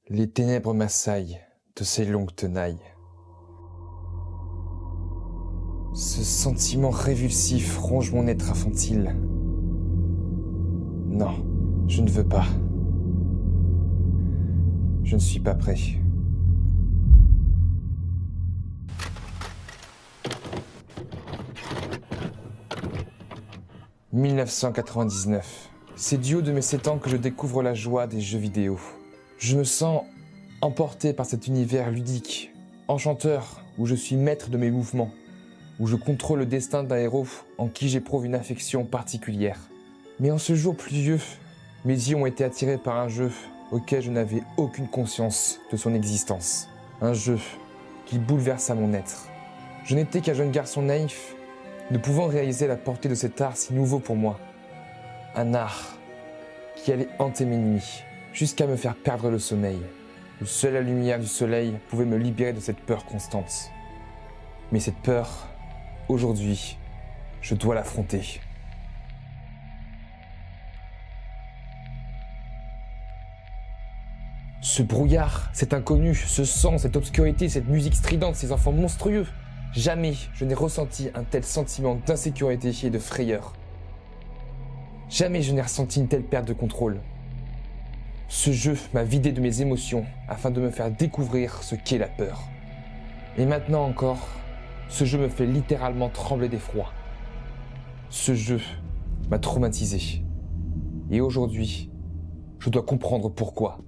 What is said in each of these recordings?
Les ténèbres m'assaillent de ces longues tenailles. Ce sentiment révulsif ronge mon être infantile. Non, je ne veux pas. Je ne suis pas prêt. « 1999. C'est du haut de mes 7 ans que je découvre la joie des jeux vidéo. Je me sens emporté par cet univers ludique, enchanteur, où je suis maître de mes mouvements, où je contrôle le destin d'un héros en qui j'éprouve une affection particulière. Mais en ce jour pluvieux, mes yeux ont été attirés par un jeu auquel je n'avais aucune conscience de son existence. Un jeu qui bouleversa mon être. Je n'étais qu'un jeune garçon naïf, ne pouvant réaliser la portée de cet art si nouveau pour moi. Un art qui allait hanter mes nuits, jusqu'à me faire perdre le sommeil, où seule la lumière du soleil pouvait me libérer de cette peur constante. Mais cette peur, aujourd'hui, je dois l'affronter. Ce brouillard, cet inconnu, ce sang, cette obscurité, cette musique stridente, ces enfants monstrueux. Jamais je n'ai ressenti un tel sentiment d'insécurité et de frayeur. Jamais je n'ai ressenti une telle perte de contrôle. Ce jeu m'a vidé de mes émotions afin de me faire découvrir ce qu'est la peur. Et maintenant encore, ce jeu me fait littéralement trembler d'effroi. Ce jeu m'a traumatisé. Et aujourd'hui, je dois comprendre pourquoi.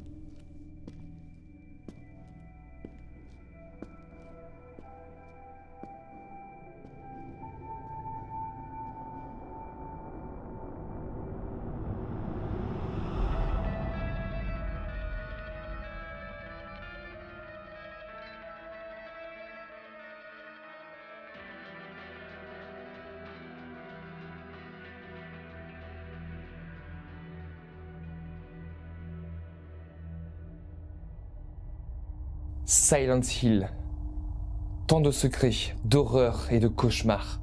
Silent Hill. Tant de secrets, d'horreur et de cauchemars.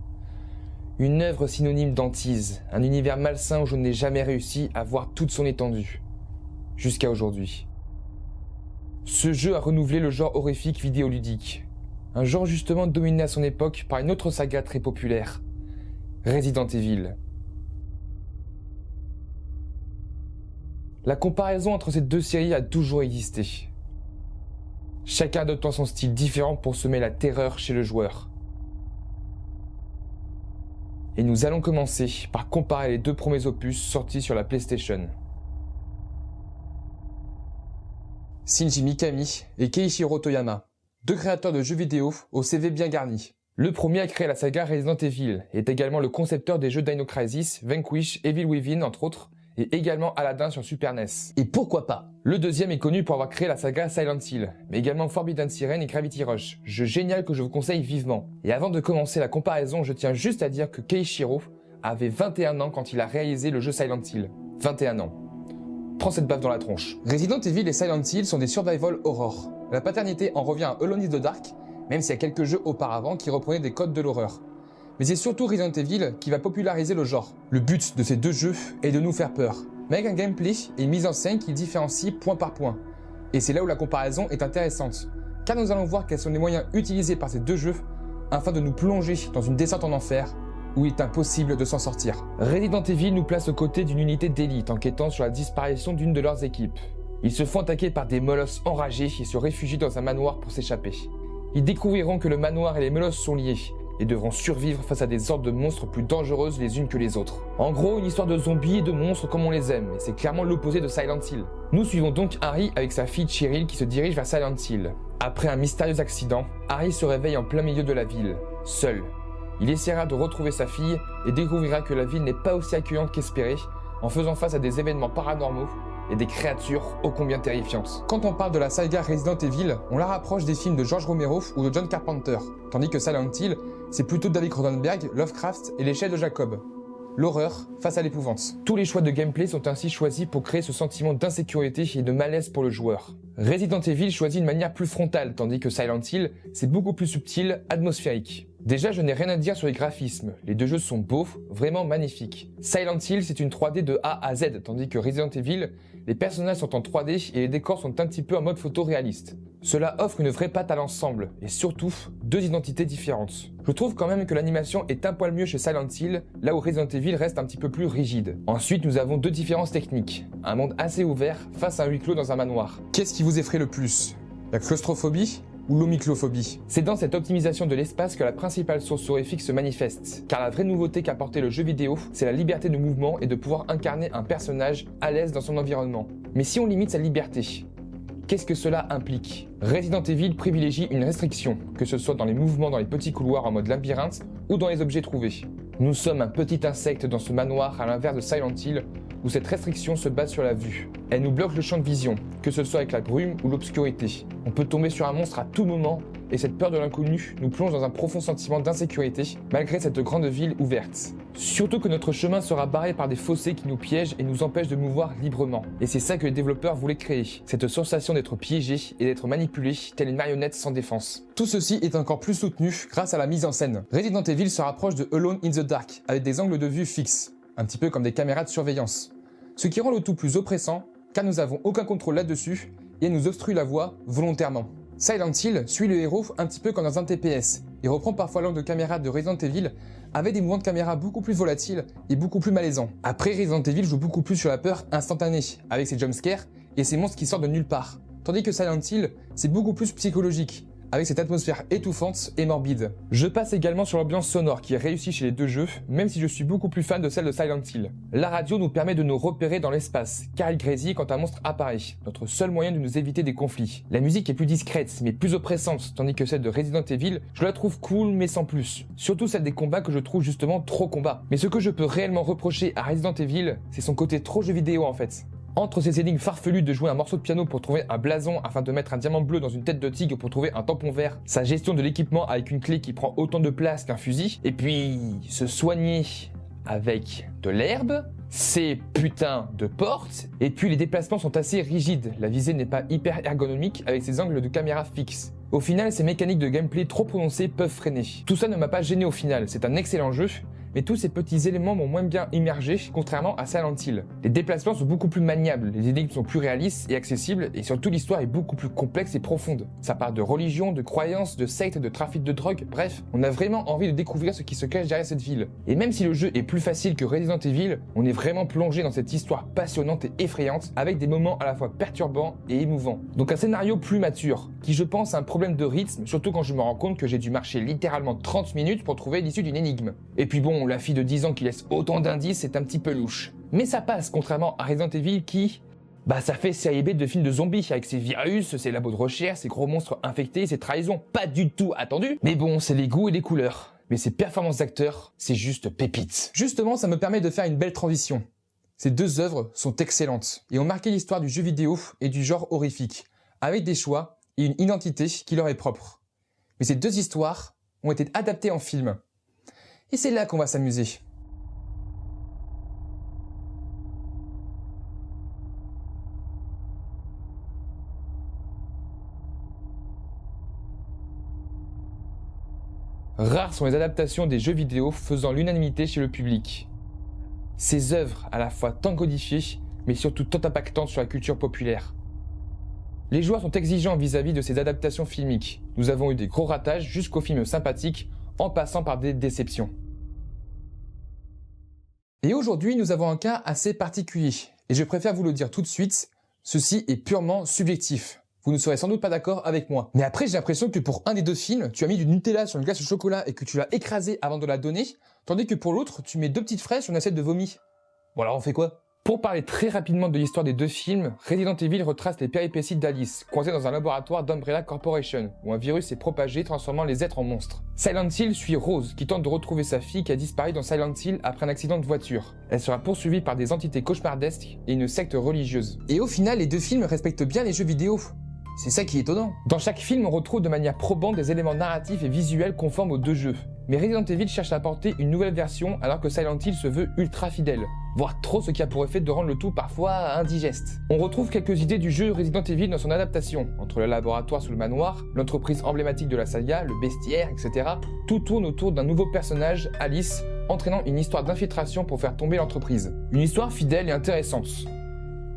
Une œuvre synonyme d'hantise, un univers malsain où je n'ai jamais réussi à voir toute son étendue. Jusqu'à aujourd'hui. Ce jeu a renouvelé le genre horrifique vidéoludique. Un genre justement dominé à son époque par une autre saga très populaire. Resident Evil. La comparaison entre ces deux séries a toujours existé. Chacun adoptant son style différent pour semer la terreur chez le joueur. Et nous allons commencer par comparer les deux premiers opus sortis sur la PlayStation. Shinji Mikami et Keiichiro Toyama, deux créateurs de jeux vidéo au CV bien garni. Le premier a créé la saga Resident Evil et est également le concepteur des jeux Dino Crisis, Vanquish, Evil Within entre autres, et également Aladdin sur Super NES. Et pourquoi pas? Le deuxième est connu pour avoir créé la saga Silent Hill, mais également Forbidden Siren et Gravity Rush, jeu génial que je vous conseille vivement. Et avant de commencer la comparaison, je tiens juste à dire que Keiichiro avait 21 ans quand il a réalisé le jeu Silent Hill. 21 ans. Prends cette baffe dans la tronche. Resident Evil et Silent Hill sont des survival horror. La paternité en revient à Alone in the Dark, même s'il y a quelques jeux auparavant qui reprenaient des codes de l'horreur. Mais c'est surtout Resident Evil qui va populariser le genre. Le but de ces deux jeux est de nous faire peur, mais avec un gameplay et une mise en scène qui différencie point par point. Et c'est là où la comparaison est intéressante, car nous allons voir quels sont les moyens utilisés par ces deux jeux afin de nous plonger dans une descente en enfer où il est impossible de s'en sortir. Resident Evil nous place aux côtés d'une unité d'élite enquêtant sur la disparition d'une de leurs équipes. Ils se font attaquer par des molosses enragés et se réfugient dans un manoir pour s'échapper. Ils découvriront que le manoir et les molosses sont liés et devront survivre face à des hordes de monstres plus dangereuses les unes que les autres. En gros, une histoire de zombies et de monstres comme on les aime, et c'est clairement l'opposé de Silent Hill. Nous suivons donc Harry avec sa fille Cheryl qui se dirige vers Silent Hill. Après un mystérieux accident, Harry se réveille en plein milieu de la ville, seul. Il essaiera de retrouver sa fille et découvrira que la ville n'est pas aussi accueillante qu'espéré, en faisant face à des événements paranormaux et des créatures ô combien terrifiantes. Quand on parle de la saga Resident Evil, on la rapproche des films de George Romero ou de John Carpenter, tandis que Silent Hill, c'est plutôt David Cronenberg, Lovecraft et l'échelle de Jacob. L'horreur face à l'épouvante. Tous les choix de gameplay sont ainsi choisis pour créer ce sentiment d'insécurité et de malaise pour le joueur. Resident Evil choisit une manière plus frontale, tandis que Silent Hill, c'est beaucoup plus subtil, atmosphérique. Déjà, je n'ai rien à dire sur les graphismes, les deux jeux sont beaux, vraiment magnifiques. Silent Hill, c'est une 3D de A à Z, tandis que Resident Evil, Les personnages sont en 3D et les décors sont un petit peu en mode photoréaliste. Cela offre une vraie patte à l'ensemble, et surtout, 2 identités différentes. Je trouve quand même que l'animation est un poil mieux chez Silent Hill, là où Resident Evil reste un petit peu plus rigide. Ensuite, nous avons 2 différences techniques. Un monde assez ouvert face à un huis clos dans un manoir. Qu'est-ce qui vous effraie le plus? La claustrophobie ou l'omiclophobie? C'est dans cette optimisation de l'espace que la principale source horrifique se manifeste, car la vraie nouveauté qu'a apporté le jeu vidéo, c'est la liberté de mouvement et de pouvoir incarner un personnage à l'aise dans son environnement. Mais si on limite sa liberté, qu'est-ce que cela implique? Resident Evil privilégie une restriction, que ce soit dans les mouvements dans les petits couloirs en mode labyrinthe ou dans les objets trouvés. Nous sommes un petit insecte dans ce manoir à l'inverse de Silent Hill, où cette restriction se base sur la vue. Elle nous bloque le champ de vision, que ce soit avec la brume ou l'obscurité. On peut tomber sur un monstre à tout moment, et cette peur de l'inconnu nous plonge dans un profond sentiment d'insécurité, malgré cette grande ville ouverte. Surtout que notre chemin sera barré par des fossés qui nous piègent et nous empêchent de mouvoir librement. Et c'est ça que les développeurs voulaient créer, cette sensation d'être piégé et d'être manipulé, telle une marionnette sans défense. Tout ceci est encore plus soutenu grâce à la mise en scène. Resident Evil se rapproche de Alone in the Dark, avec des angles de vue fixes, un petit peu comme des caméras de surveillance. Ce qui rend le tout plus oppressant, car nous n'avons aucun contrôle là-dessus, et elle nous obstrue la voie volontairement. Silent Hill suit le héros un petit peu comme dans un TPS, et reprend parfois l'angle de caméra de Resident Evil avec des mouvements de caméra beaucoup plus volatiles et beaucoup plus malaisants. Après, Resident Evil joue beaucoup plus sur la peur instantanée, avec ses jumpscares et ses monstres qui sortent de nulle part. Tandis que Silent Hill, c'est beaucoup plus psychologique, avec cette atmosphère étouffante et morbide. Je passe également sur l'ambiance sonore qui est réussie chez les 2 jeux, même si je suis beaucoup plus fan de celle de Silent Hill. La radio nous permet de nous repérer dans l'espace, car elle grésille quand un monstre apparaît, notre seul moyen de nous éviter des conflits. La musique est plus discrète, mais plus oppressante, tandis que celle de Resident Evil, je la trouve cool mais sans plus. Surtout celle des combats que je trouve justement trop combat. Mais ce que je peux réellement reprocher à Resident Evil, c'est son côté trop jeu vidéo en fait. Entre ces énigmes farfelues de jouer un morceau de piano pour trouver un blason afin de mettre un diamant bleu dans une tête de tigre pour trouver un tampon vert, sa gestion de l'équipement avec une clé qui prend autant de place qu'un fusil, et puis se soigner avec de l'herbe, ces putains de portes, et puis les déplacements sont assez rigides, la visée n'est pas hyper ergonomique avec ses angles de caméra fixes. Au final, ces mécaniques de gameplay trop prononcées peuvent freiner. Tout ça ne m'a pas gêné au final, c'est un excellent jeu, mais tous ces petits éléments m'ont moins bien immergé, contrairement à Silent Hill. Les déplacements sont beaucoup plus maniables, les énigmes sont plus réalistes et accessibles, et surtout l'histoire est beaucoup plus complexe et profonde. Ça parle de religion, de croyances, de sectes, de trafic de drogue, bref, on a vraiment envie de découvrir ce qui se cache derrière cette ville. Et même si le jeu est plus facile que Resident Evil, on est vraiment plongé dans cette histoire passionnante et effrayante, avec des moments à la fois perturbants et émouvants. Donc un scénario plus mature, qui je pense a un problème de rythme, surtout quand je me rends compte que j'ai dû marcher littéralement 30 minutes pour trouver l'issue d'une énigme. Et puis bon, la fille de 10 ans qui laisse autant d'indices, c'est un petit peu louche. Mais ça passe, contrairement à Resident Evil qui... ça fait série B de films de zombies, avec ses virus, ses labos de recherche, ses gros monstres infectés, ses trahisons, pas du tout attendu. Mais bon, c'est les goûts et les couleurs. Mais ses performances d'acteurs, c'est juste pépite. Justement, ça me permet de faire une belle transition. Ces 2 œuvres sont excellentes, et ont marqué l'histoire du jeu vidéo et du genre horrifique, avec des choix et une identité qui leur est propre. Mais ces 2 histoires ont été adaptées en film. Et c'est là qu'on va s'amuser. Rares sont les adaptations des jeux vidéo faisant l'unanimité chez le public. Ces œuvres, à la fois tant codifiées, mais surtout tant impactantes sur la culture populaire. Les joueurs sont exigeants vis-à-vis de ces adaptations filmiques. Nous avons eu des gros ratages jusqu'aux films sympathiques, en passant par des déceptions. Et aujourd'hui, nous avons un cas assez particulier. Et je préfère vous le dire tout de suite, ceci est purement subjectif. Vous ne serez sans doute pas d'accord avec moi. Mais après, j'ai l'impression que pour un des 2 films, tu as mis du Nutella sur une glace au chocolat et que tu l'as écrasé avant de la donner, tandis que pour l'autre, tu mets 2 petites fraises sur une assiette de vomi. Bon alors on fait quoi? Pour parler très rapidement de l'histoire des 2 films, Resident Evil retrace les péripéties d'Alice, coincée dans un laboratoire d'Umbrella Corporation, où un virus s'est propagé transformant les êtres en monstres. Silent Hill suit Rose, qui tente de retrouver sa fille qui a disparu dans Silent Hill après un accident de voiture. Elle sera poursuivie par des entités cauchemardesques et une secte religieuse. Et au final, les 2 films respectent bien les jeux vidéo. C'est ça qui est étonnant. Dans chaque film, on retrouve de manière probante des éléments narratifs et visuels conformes aux 2 jeux. Mais Resident Evil cherche à apporter une nouvelle version alors que Silent Hill se veut ultra fidèle, voire trop, ce qui a pour effet de rendre le tout parfois indigeste. On retrouve quelques idées du jeu Resident Evil dans son adaptation, entre le laboratoire sous le manoir, l'entreprise emblématique de la saga, le bestiaire, etc. Tout tourne autour d'un nouveau personnage, Alice, entraînant une histoire d'infiltration pour faire tomber l'entreprise. Une histoire fidèle et intéressante.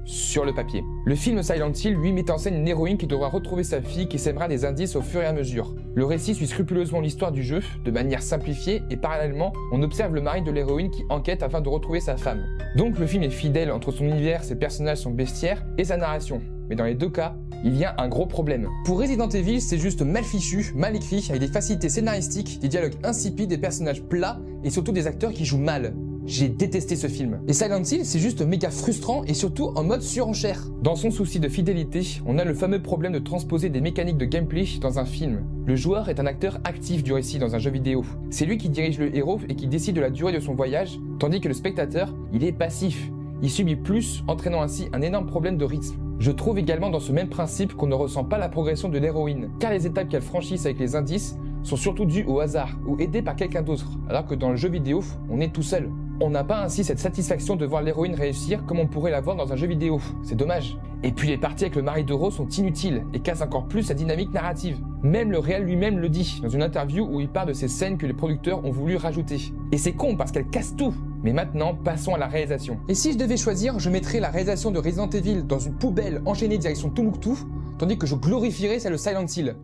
sur le papier. Le film Silent Hill, lui, met en scène une héroïne qui devra retrouver sa fille qui sèmera des indices au fur et à mesure. Le récit suit scrupuleusement l'histoire du jeu, de manière simplifiée, et parallèlement, on observe le mari de l'héroïne qui enquête afin de retrouver sa femme. Donc le film est fidèle entre son univers, ses personnages, son bestiaire, et sa narration. Mais dans les deux cas, il y a un gros problème. Pour Resident Evil, c'est juste mal fichu, mal écrit, avec des facilités scénaristiques, des dialogues insipides, des personnages plats, et surtout des acteurs qui jouent mal. J'ai détesté ce film. Et Silent Hill, c'est juste méga frustrant et surtout en mode surenchère. Dans son souci de fidélité, on a le fameux problème de transposer des mécaniques de gameplay dans un film. Le joueur est un acteur actif du récit dans un jeu vidéo. C'est lui qui dirige le héros et qui décide de la durée de son voyage, tandis que le spectateur, il est passif. Il subit plus, entraînant ainsi un énorme problème de rythme. Je trouve également dans ce même principe qu'on ne ressent pas la progression de l'héroïne, car les étapes qu'elle franchisse avec les indices sont surtout dues au hasard ou aidées par quelqu'un d'autre, alors que dans le jeu vidéo, on est tout seul. On n'a pas ainsi cette satisfaction de voir l'héroïne réussir comme on pourrait l'avoir dans un jeu vidéo, c'est dommage. Et puis les parties avec le mari de Rose sont inutiles et cassent encore plus sa dynamique narrative. Même le réel lui-même le dit, dans une interview où il parle de ces scènes que les producteurs ont voulu rajouter. Et c'est con parce qu'elles cassent tout. Mais maintenant, passons à la réalisation. Et si je devais choisir, je mettrais la réalisation de Resident Evil dans une poubelle enchaînée direction Tombouctou, tandis que je glorifierais celle de Silent Hill.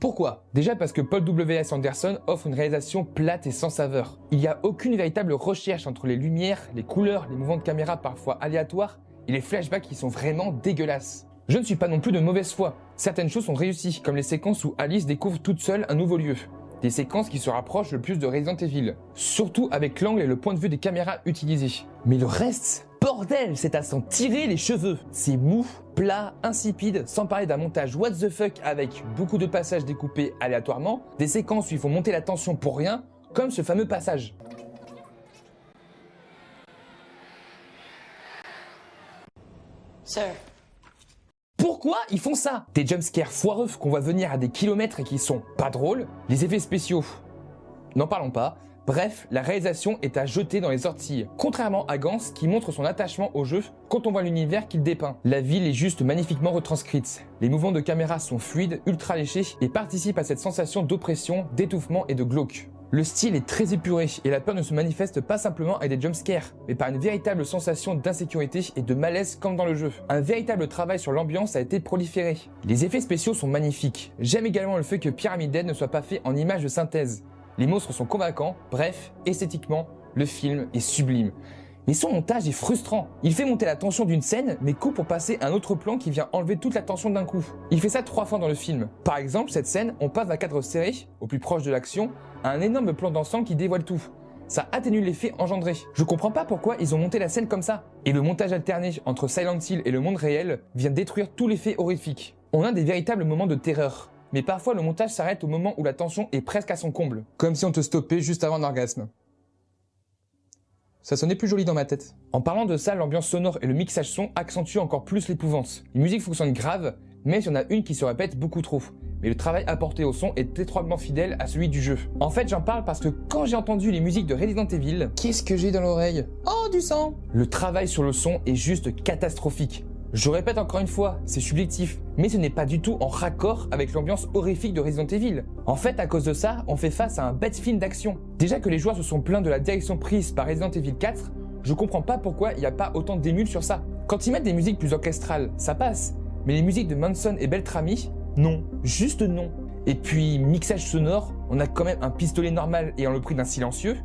Pourquoi? Déjà parce que Paul W.S. Anderson offre une réalisation plate et sans saveur. Il n'y a aucune véritable recherche entre les lumières, les couleurs, les mouvements de caméra parfois aléatoires et les flashbacks qui sont vraiment dégueulasses. Je ne suis pas non plus de mauvaise foi. Certaines choses sont réussies, comme les séquences où Alice découvre toute seule un nouveau lieu. Des séquences qui se rapprochent le plus de Resident Evil, surtout avec l'angle et le point de vue des caméras utilisés. Mais le reste, bordel, c'est à s'en tirer les cheveux. C'est mou, plat, insipide, sans parler d'un montage what the fuck avec beaucoup de passages découpés aléatoirement, des séquences où il faut monter la tension pour rien, comme ce fameux passage. Sir. Pourquoi ils font ça? Des jumpscares foireux qu'on voit venir à des kilomètres et qui sont pas drôles, les effets spéciaux, n'en parlons pas. Bref, la réalisation est à jeter dans les orties, contrairement à Gans qui montre son attachement au jeu quand on voit l'univers qu'il dépeint. La ville est juste magnifiquement retranscrite. Les mouvements de caméra sont fluides, ultra léchés et participent à cette sensation d'oppression, d'étouffement et de glauque. Le style est très épuré et la peur ne se manifeste pas simplement avec des jumpscares, mais par une véritable sensation d'insécurité et de malaise comme dans le jeu. Un véritable travail sur l'ambiance a été proliféré. Les effets spéciaux sont magnifiques. J'aime également le fait que Pyramid Head ne soit pas fait en images de synthèse. Les monstres sont convaincants, bref, esthétiquement, le film est sublime. Mais son montage est frustrant. Il fait monter la tension d'une scène, mais coupe pour passer à un autre plan qui vient enlever toute la tension d'un coup. Il fait ça 3 fois dans le film. Par exemple, cette scène, on passe d'un cadre serré, au plus proche de l'action, à un énorme plan d'ensemble qui dévoile tout. Ça atténue l'effet engendré. Je comprends pas pourquoi ils ont monté la scène comme ça. Et le montage alterné entre Silent Hill et le monde réel vient détruire tout l'effet horrifique. On a des véritables moments de terreur. Mais parfois le montage s'arrête au moment où la tension est presque à son comble. Comme si on te stoppait juste avant un orgasme. Ça sonnait plus joli dans ma tête. En parlant de ça, l'ambiance sonore et le mixage son accentuent encore plus l'épouvante. Les musiques fonctionnent grave, même s'il y en a une qui se répète beaucoup trop. Mais le travail apporté au son est étroitement fidèle à celui du jeu. En fait, j'en parle parce que quand j'ai entendu les musiques de Resident Evil, qu'est-ce que j'ai dans l'oreille? Oh, du sang! Le travail sur le son est juste catastrophique. Je répète encore une fois, c'est subjectif, mais ce n'est pas du tout en raccord avec l'ambiance horrifique de Resident Evil. En fait, à cause de ça, on fait face à un bête film d'action. Déjà que les joueurs se sont plaints de la direction prise par Resident Evil 4, je comprends pas pourquoi il n'y a pas autant d'émules sur ça. Quand ils mettent des musiques plus orchestrales, ça passe, mais les musiques de Manson et Beltrami, non, juste non. Et puis, mixage sonore, on a quand même un pistolet normal ayant le prix d'un silencieux,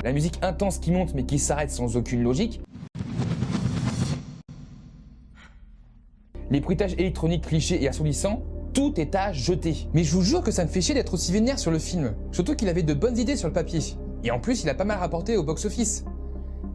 la musique intense qui monte mais qui s'arrête sans aucune logique, les bruitages électroniques clichés et assourdissants, tout est à jeter. Mais je vous jure que ça me fait chier d'être aussi vénère sur le film. Surtout qu'il avait de bonnes idées sur le papier. Et en plus, il a pas mal rapporté au box-office.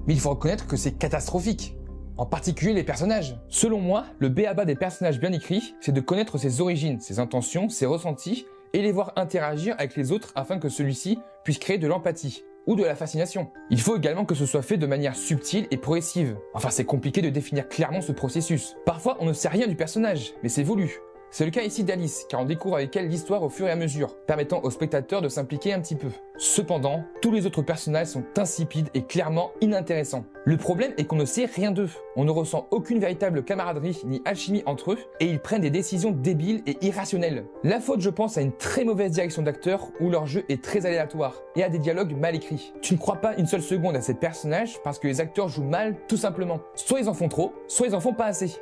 Mais il faut reconnaître que c'est catastrophique. En particulier les personnages. Selon moi, le b.a.-ba des personnages bien écrits, c'est de connaître ses origines, ses intentions, ses ressentis, et les voir interagir avec les autres afin que celui-ci puisse créer de l'empathie. Ou de la fascination. Il faut également que ce soit fait de manière subtile et progressive. Enfin, c'est compliqué de définir clairement ce processus. Parfois, on ne sait rien du personnage, mais c'est voulu. C'est le cas ici d'Alice, car on découvre avec elle l'histoire au fur et à mesure, permettant aux spectateurs de s'impliquer un petit peu. Cependant, tous les autres personnages sont insipides et clairement inintéressants. Le problème est qu'on ne sait rien d'eux, on ne ressent aucune véritable camaraderie ni alchimie entre eux, et ils prennent des décisions débiles et irrationnelles. La faute, je pense, à une très mauvaise direction d'acteurs où leur jeu est très aléatoire, et à des dialogues mal écrits. Tu ne crois pas une seule seconde à ces personnages parce que les acteurs jouent mal, tout simplement. Soit ils en font trop, soit ils en font pas assez.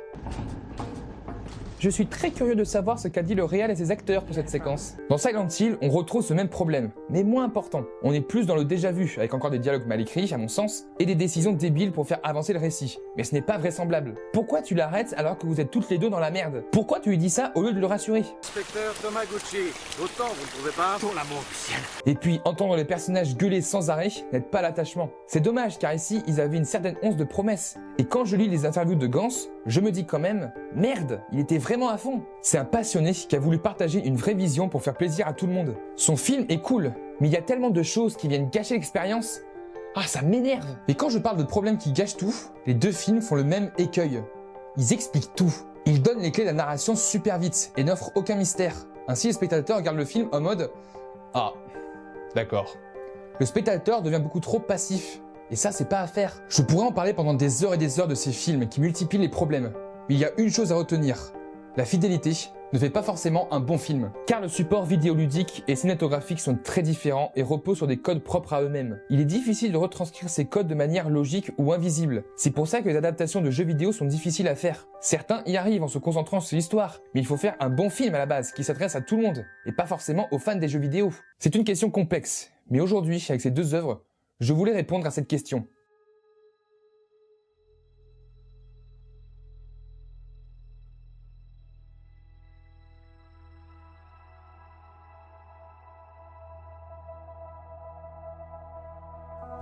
Je suis très curieux de savoir ce qu'a dit le réal et ses acteurs pour cette séquence. Dans Silent Hill, on retrouve ce même problème, mais moins important. On est plus dans le déjà-vu, avec encore des dialogues mal écrits, à mon sens, et des décisions débiles pour faire avancer le récit. Mais ce n'est pas vraisemblable. Pourquoi tu l'arrêtes alors que vous êtes toutes les deux dans la merde? Pourquoi tu lui dis ça au lieu de le rassurer? Inspecteur Tomaguchi, autant vous ne trouvez pas? Pour l'amour du ciel. Et puis, entendre les personnages gueuler sans arrêt n'aide pas l'attachement. C'est dommage, car ici, ils avaient une certaine once de promesse. Et quand je lis les interviews de Gans, je me dis quand même, merde, il était vraiment à fond. C'est un passionné qui a voulu partager une vraie vision pour faire plaisir à tout le monde. Son film est cool, mais il y a tellement de choses qui viennent gâcher l'expérience. Ah, ça m'énerve. Et quand je parle de problèmes qui gâchent tout, les deux films font le même écueil. Ils expliquent tout. Ils donnent les clés de la narration super vite et n'offrent aucun mystère. Ainsi, les spectateurs regardent le film en mode « Ah, d'accord ». Le spectateur devient beaucoup trop passif. Et ça, c'est pas à faire. Je pourrais en parler pendant des heures et des heures de ces films qui multiplient les problèmes. Mais il y a une chose à retenir. La fidélité ne fait pas forcément un bon film. Car le support vidéoludique et cinématographique sont très différents et reposent sur des codes propres à eux-mêmes. Il est difficile de retranscrire ces codes de manière logique ou invisible. C'est pour ça que les adaptations de jeux vidéo sont difficiles à faire. Certains y arrivent en se concentrant sur l'histoire, mais il faut faire un bon film à la base qui s'adresse à tout le monde, et pas forcément aux fans des jeux vidéo. C'est une question complexe, mais aujourd'hui, avec ces deux œuvres, je voulais répondre à cette question.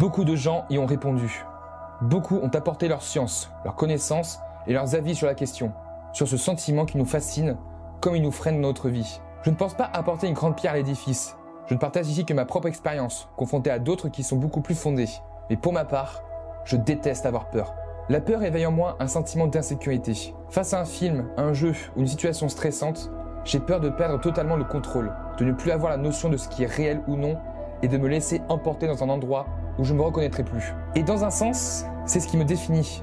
Beaucoup de gens y ont répondu. Beaucoup ont apporté leur science, leurs connaissances et leurs avis sur la question, sur ce sentiment qui nous fascine, comme il nous freine dans notre vie. Je ne pense pas apporter une grande pierre à l'édifice. Je ne partage ici que ma propre expérience, confrontée à d'autres qui sont beaucoup plus fondées. Mais pour ma part, je déteste avoir peur. La peur éveille en moi un sentiment d'insécurité. Face à un film, un jeu ou une situation stressante, j'ai peur de perdre totalement le contrôle, de ne plus avoir la notion de ce qui est réel ou non, et de me laisser emporter dans un endroit où je ne me reconnaîtrai plus. Et dans un sens, c'est ce qui me définit.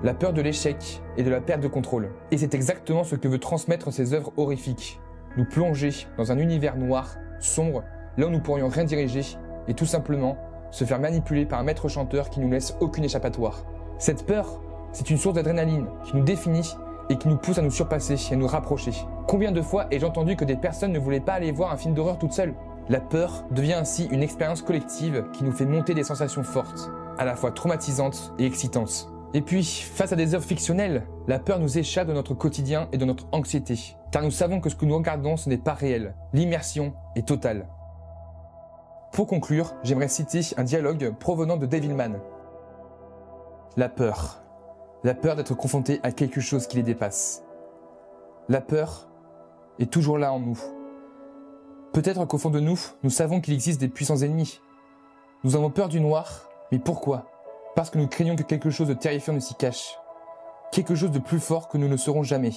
La peur de l'échec et de la perte de contrôle. Et c'est exactement ce que veut transmettre ces œuvres horrifiques. Nous plonger dans un univers noir, sombre, là où nous pourrions rien diriger, et tout simplement se faire manipuler par un maître chanteur qui nous laisse aucune échappatoire. Cette peur, c'est une source d'adrénaline qui nous définit et qui nous pousse à nous surpasser et à nous rapprocher. Combien de fois ai-je entendu que des personnes ne voulaient pas aller voir un film d'horreur toutes seules? La peur devient ainsi une expérience collective qui nous fait monter des sensations fortes, à la fois traumatisantes et excitantes. Et puis, face à des œuvres fictionnelles, la peur nous échappe de notre quotidien et de notre anxiété, car nous savons que ce que nous regardons, ce n'est pas réel. L'immersion est totale. Pour conclure, j'aimerais citer un dialogue provenant de Devilman. La peur. La peur d'être confronté à quelque chose qui les dépasse. La peur est toujours là en nous. Peut-être qu'au fond de nous, nous savons qu'il existe des puissants ennemis. Nous avons peur du noir, mais pourquoi? Parce que nous craignons que quelque chose de terrifiant ne s'y cache. Quelque chose de plus fort que nous ne serons jamais.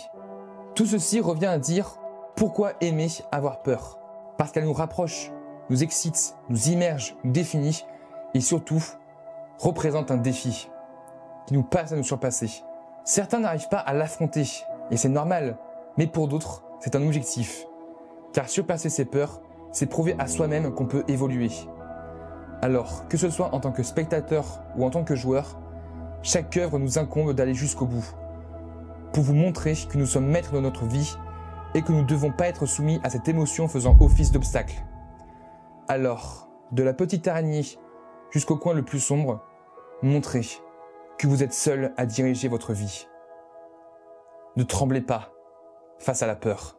Tout ceci revient à dire pourquoi aimer avoir peur? Parce qu'elle nous rapproche, nous excite, nous immerge, nous définit et surtout représente un défi qui nous passe à nous surpasser. Certains n'arrivent pas à l'affronter et c'est normal, mais pour d'autres, c'est un objectif. Car surpasser ses peurs, c'est prouver à soi-même qu'on peut évoluer. Alors, que ce soit en tant que spectateur ou en tant que joueur, chaque œuvre nous incombe d'aller jusqu'au bout, pour vous montrer que nous sommes maîtres de notre vie et que nous ne devons pas être soumis à cette émotion faisant office d'obstacle. Alors, de la petite araignée jusqu'au coin le plus sombre, montrez que vous êtes seul à diriger votre vie. Ne tremblez pas face à la peur.